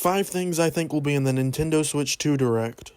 5 things I think will be in the Nintendo Switch 2 Direct.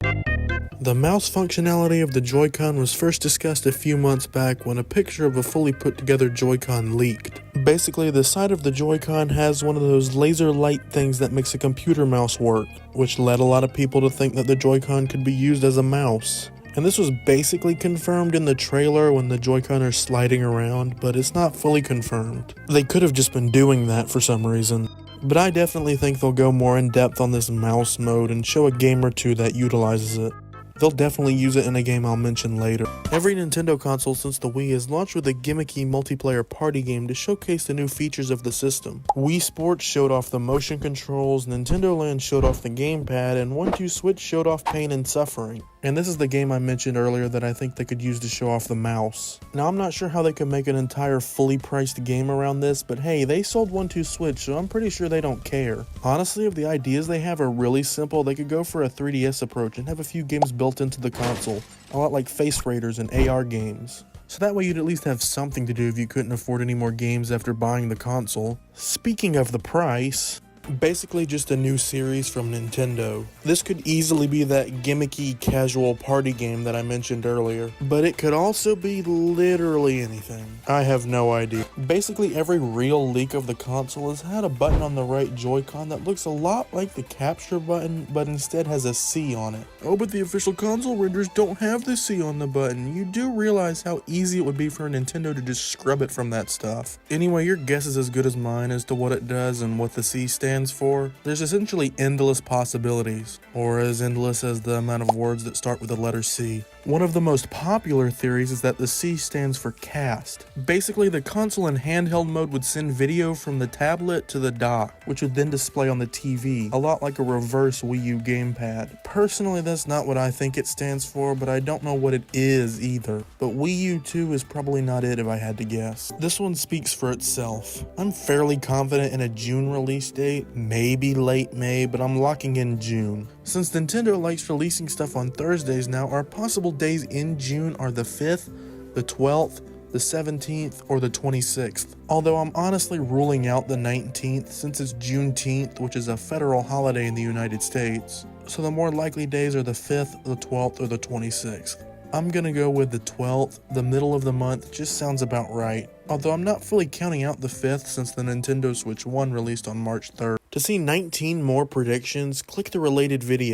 The mouse functionality of the Joy-Con was first discussed a few months back when a picture of a fully put together Joy-Con leaked. Basically, the side of the Joy-Con has one of those laser light things that makes a computer mouse work, which led a lot of people to think that the Joy-Con could be used as a mouse. And this was basically confirmed in the trailer when the Joy-Con are sliding around, but it's not fully confirmed. They could have just been doing that for some reason. But I definitely think they'll go more in depth on this mouse mode and show a game or two that utilizes it. They'll definitely use it in a game I'll mention later. Every Nintendo console since the Wii has launched with a gimmicky multiplayer party game to showcase the new features of the system. Wii Sports showed off the motion controls, Nintendo Land showed off the gamepad, and 1-2 Switch showed off Pain and Suffering. And this is the game I mentioned earlier that I think they could use to show off the mouse. Now I'm not sure how they could make an entire fully priced game around this, but hey, they sold 1-2 Switch, so I'm pretty sure they don't care. Honestly, if the ideas they have are really simple, they could go for a 3DS approach and have a few games built into the console, a lot like Face Raiders and AR games. So that way you'd at least have something to do if you couldn't afford any more games after buying the console. Speaking of the price, basically just a new series from Nintendo. This could easily be that gimmicky casual party game that I mentioned earlier, but it could also be literally anything. I have no idea. Basically every real leak of the console has had a button on the right Joy-Con that looks a lot like the capture button, but instead has a C on it. Oh, but the official console renders don't have the C on the button. You do realize how easy it would be for Nintendo to just scrub it from that stuff. Anyway, your guess is as good as mine as to what it does and what the C stands for. There's essentially endless possibilities, or as endless as the amount of words that start with the letter C. One of the most popular theories is that the C stands for cast. Basically, the console in handheld mode would send video from the tablet to the dock, which would then display on the TV, a lot like a reverse Wii U gamepad. Personally, that's not what I think it stands for, but I don't know what it is either. But Wii U 2 is probably not it if I had to guess. This one speaks for itself. I'm fairly confident in a June release date, maybe late May, but I'm locking in June. Since Nintendo likes releasing stuff on Thursdays now, our possible days in June are the 5th, the 12th, the 17th, or the 26th. Although I'm honestly ruling out the 19th since it's Juneteenth, which is a federal holiday in the United States. So the more likely days are the 5th, the 12th, or the 26th. I'm gonna go with the 12th, the middle of the month just sounds about right. Although I'm not fully counting out the 5th since the Nintendo Switch 1 released on March 3rd. To see 19 more predictions, click the related video.